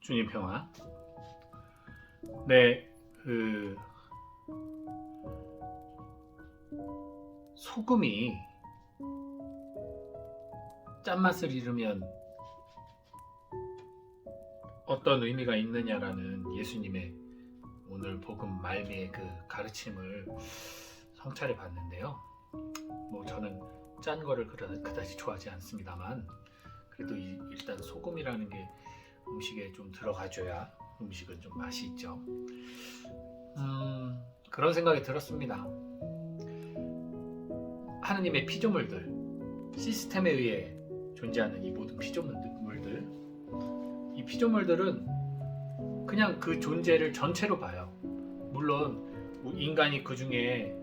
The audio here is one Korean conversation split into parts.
주님 평화. 네, 소금이 짠맛을 잃으면 어떤 의미가 있느냐라는 예수님의 오늘 복음 말미의 그 가르침을 성찰해 봤는데요. 뭐 저는 짠 거를 그다지 좋아하지 않습니다만, 그래도 일단 소금이라는 게 음식에 좀 들어가줘야 음식은 좀 맛이 있죠. 그런 생각이 들었습니다. 하느님의 피조물들, 시스템에 의해 존재하는 이 모든 피조물들, 이 피조물들은 그냥 그 존재를 전체로 봐요. 물론 인간이 그 중에,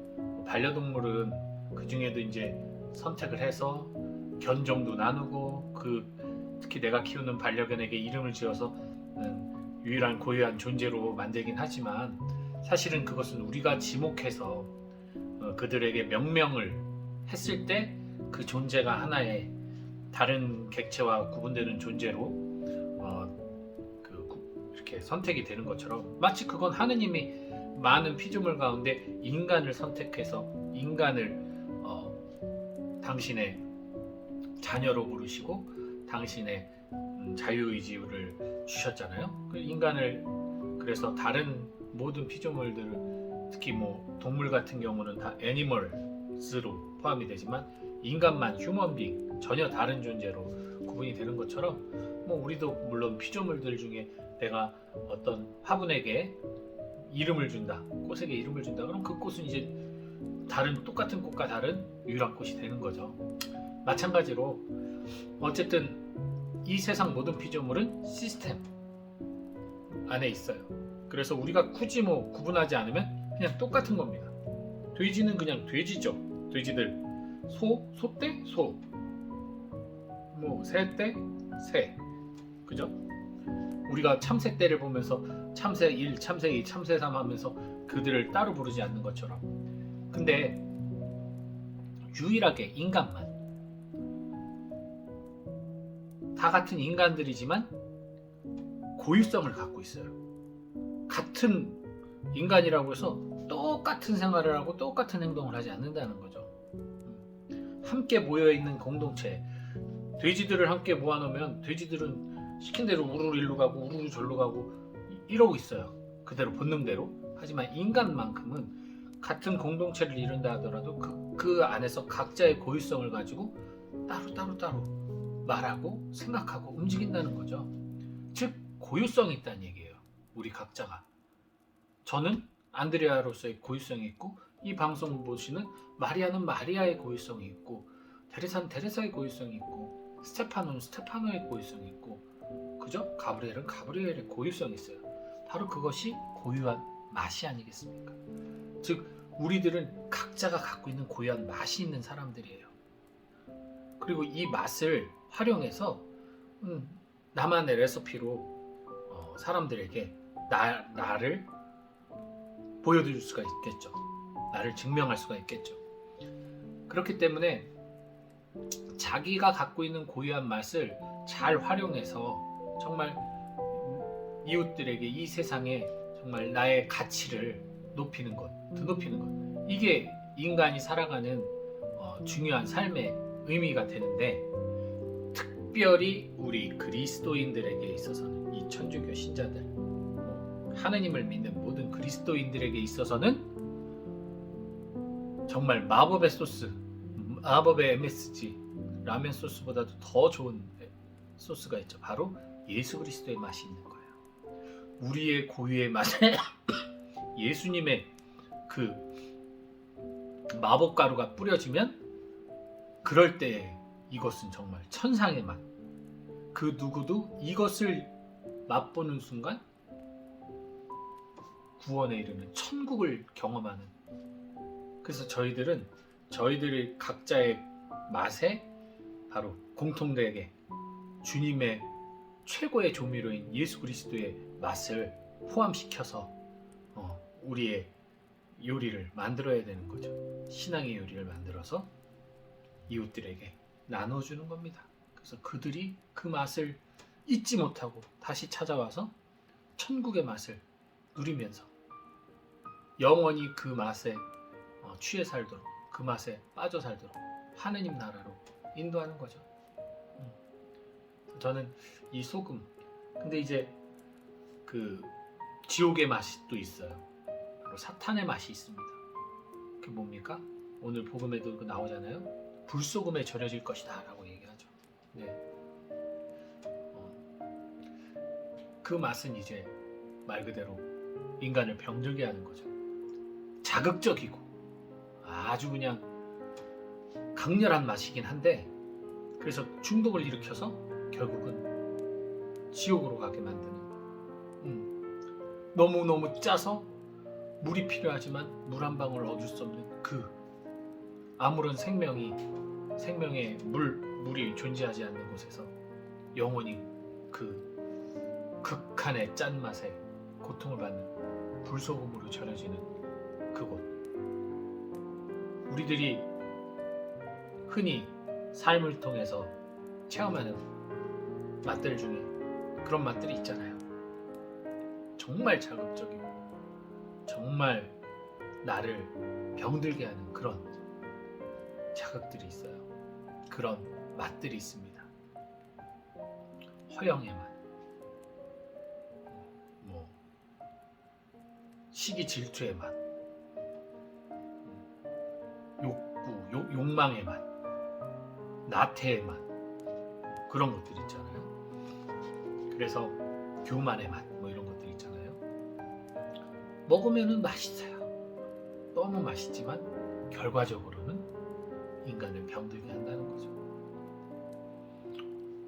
반려동물은 그 중에도 이제 선택을 해서 견종도 나누고, 특히 내가 키우는 반려견에게 이름을 지어서 유일한 고유한 존재로 만들긴 하지만, 사실은 그것은 우리가 지목해서 그들에게 명명을 했을 때 그 존재가 하나의 다른 객체와 구분되는 존재로 이렇게 선택이 되는 것처럼, 마치 그건 하느님이 많은 피조물 가운데 인간을 선택해서 인간을 당신의 자녀로 부르시고 당신의 자유의지를 주셨잖아요. 그 인간을, 그래서 다른 모든 피조물들, 특히 뭐 동물 같은 경우는 다 애니멀스로 포함이 되지만, 인간만 휴먼빙, 전혀 다른 존재로 구분이 되는 것처럼, 뭐 우리도 물론 피조물들 중에 내가 어떤 화분에게 이름을 준다, 꽃에게 이름을 준다, 그럼 그 꽃은 이제 똑같은 꽃과 다른 유일한 꽃이 되는 거죠. 마찬가지로 어쨌든 이 세상 모든 피조물은 시스템 안에 있어요. 그래서 우리가 굳이 뭐 구분하지 않으면 그냥 똑같은 겁니다. 돼지는 그냥 돼지죠. 돼지들, 소떼 소, 뭐 새떼 새, 그죠? 우리가 참새떼를 보면서 참새 1, 참새 2, 참새 3 하면서 그들을 따로 부르지 않는 것처럼, 근데 유일하게 인간만, 다 같은 인간들이지만 고유성을 갖고 있어요. 같은 인간이라고 해서 똑같은 생활을 하고 똑같은 행동을 하지 않는다는 거죠. 함께 모여있는 공동체, 돼지들을 함께 모아놓으면 돼지들은 시킨 대로 우르르 일로 가고 우르르 절로 가고 이러고 있어요. 그대로 본능대로. 하지만 인간만큼은 같은 공동체를 이룬다 하더라도 그 안에서 각자의 고유성을 가지고 따로 말하고 생각하고 움직인다는 거죠. 즉 고유성이 있다는 얘기예요. 우리 각자가. 저는 안드레아로서의 고유성이 있고, 이 방송을 보시는 마리아는 마리아의 고유성이 있고, 테레사는 테레사의 고유성이 있고, 스테파노는 스테파노의 고유성이 있고, 그죠? 가브리엘은 가브리엘의 고유성이 있어요. 바로 그것이 고유한 맛이 아니겠습니까? 즉 우리들은 각자가 갖고 있는 고유한 맛이 있는 사람들이에요. 그리고 이 맛을 활용해서 나만의 레시피로 사람들에게 나를 보여줄 수가 있겠죠. 나를 증명할 수가 있겠죠. 그렇기 때문에 자기가 갖고 있는 고유한 맛을 잘 활용해서 정말 이웃들에게, 이 세상에 정말 나의 가치를 높이는 것, 드높이는 것, 이게 인간이 살아가는 중요한 삶의 의미가 되는데, 특별히 우리 그리스도인들에게 있어서는, 이 천주교 신자들, 하느님을 믿는 모든 그리스도인들에게 있어서는 정말 마법의 소스, 마법의 MSG, 라면 소스보다도 더 좋은 소스가 있죠. 바로 예수 그리스도의 맛이 있는 거예요. 우리의 고유의 맛에 예수님의 그 마법 가루가 뿌려지면, 그럴 때 이것은 정말 천상의 맛. 그 누구도 이것을 맛보는 순간 구원에 이르는 천국을 경험하는. 그래서 저희들의 각자의 맛에 바로 공통되게 주님의 최고의 조미료인 예수 그리스도의 맛을 포함시켜서 우리의 요리를 만들어야 되는 거죠. 신앙의 요리를 만들어서 이웃들에게 나눠주는 겁니다. 그래서 그들이 그 맛을 잊지 못하고 다시 찾아와서 천국의 맛을 누리면서 영원히 그 맛에 취해 살도록, 그 맛에 빠져 살도록 하느님 나라로 인도하는 거죠. 저는 이 소금, 근데 이제 그 지옥의 맛이 또 있어요. 바로 사탄의 맛이 있습니다. 그게 뭡니까? 오늘 복음에도 나오잖아요. 불소금에 절여질 것이다 라고 얘기하죠. 네. 그 맛은 이제 말 그대로 인간을 병들게 하는 거죠. 자극적이고 아주 그냥 강렬한 맛이긴 한데, 그래서 중독을 일으켜서 결국은 지옥으로 가게 만드는, 너무너무 짜서 물이 필요하지만 물 한 방울 얻을 수 없는 그 아무런 생명의 물이 존재하지 않는 곳에서 영원히 그 극한의 짠맛에 고통을 받는 불소금으로 절여지는 그곳. 우리들이 흔히 삶을 통해서 체험하는 맛들 중에 그런 맛들이 있잖아요. 정말 자극적이고 정말 나를 병들게 하는 그런 자극들이 있어요. 그런 맛들이 있습니다. 허영의 맛, 시기 질투의 맛, 욕망의 맛, 나태의 맛, 그런 것들 있잖아요. 그래서 교만의 맛, 이런 것들 있잖아요. 먹으면은 맛있어요. 너무 맛있지만 결과적으로는 인간을 병들게 한다는 거죠.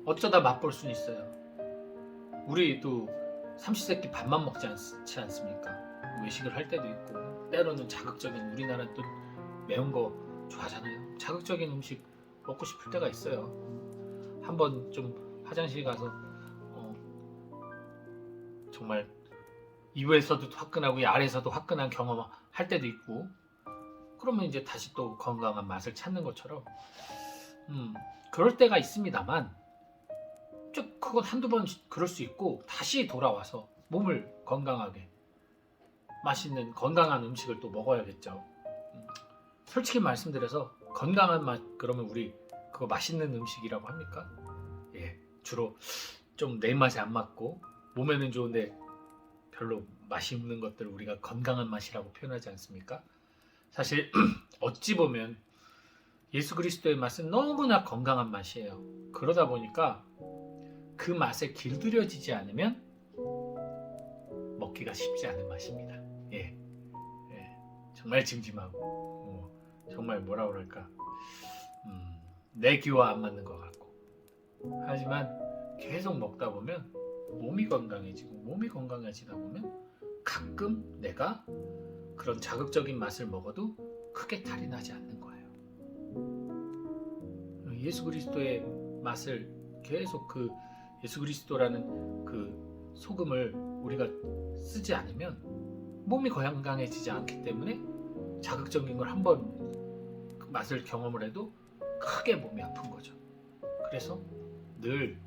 어쩌다 맛볼 수는 있어요. 우리도 삼시세끼 밥만 먹지 않지 않습니까? 외식을 할 때도 있고, 때로는 자극적인, 우리나라는 또 매운 거 좋아하잖아요. 자극적인 음식 먹고 싶을 때가 있어요. 한번 좀 화장실 가서 정말 이외에서도 화끈하고 이 아래에서도 화끈한 경험할 때도 있고, 그러면 이제 다시 또 건강한 맛을 찾는 것처럼 그럴 때가 있습니다만, 그건 한두 번 그럴 수 있고 다시 돌아와서 몸을 건강하게 맛있는 건강한 음식을 또 먹어야겠죠. 솔직히 말씀드려서 건강한 맛 그러면 우리 그거 맛있는 음식이라고 합니까? 예, 주로 좀 내 입맛에 안 맞고 몸에는 좋은데 별로 맛이 없는 것들을 우리가 건강한 맛이라고 표현하지 않습니까? 사실 어찌 보면 예수 그리스도의 맛은 너무나 건강한 맛이에요. 그러다 보니까 그 맛에 길들여지지 않으면 먹기가 쉽지 않은 맛입니다. 예, 정말 찜찜하고 정말 뭐라 그럴까, 내 귀와 안 맞는 것 같고, 하지만 계속 먹다 보면 몸이 건강해지다 보면 가끔 내가 그런 자극적인 맛을 먹어도 크게 탈이 나지 않는 거예요. 예수 그리스도의 맛을 계속 예수 그리스도라는 그 소금을 우리가 쓰지 않으면 몸이 건강해지지 않기 때문에 자극적인 걸 한번 그 맛을 경험을 해도 크게 몸이 아픈 거죠. 그래서 늘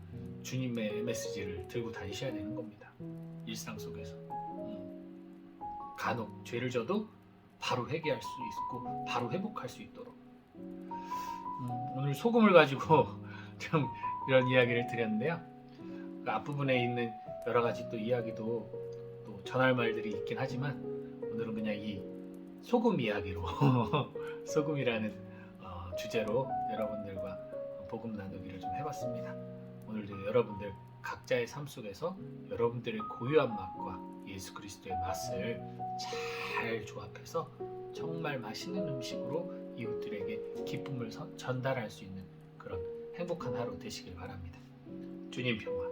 주님의 MSG를 들고 다니셔야 되는 겁니다. 일상 속에서. 간혹 죄를 져도 바로 회개할 수 있고 바로 회복할 수 있도록. 오늘 소금을 가지고 좀 이런 이야기를 드렸는데요. 그 앞부분에 있는 여러 가지 또 이야기도 또 전할 말들이 있긴 하지만, 오늘은 그냥 이 소금 이야기로 소금이라는 주제로 여러분들과 복음 나누기를 좀 해봤습니다. 오늘도 여러분들 각자의 삶 속에서 여러분들의 고유한 맛과 예수 그리스도의 맛을 잘 조합해서 정말 맛있는 음식으로 이웃들에게 기쁨을 전달할 수 있는 그런 행복한 하루 되시길 바랍니다. 주님 평화.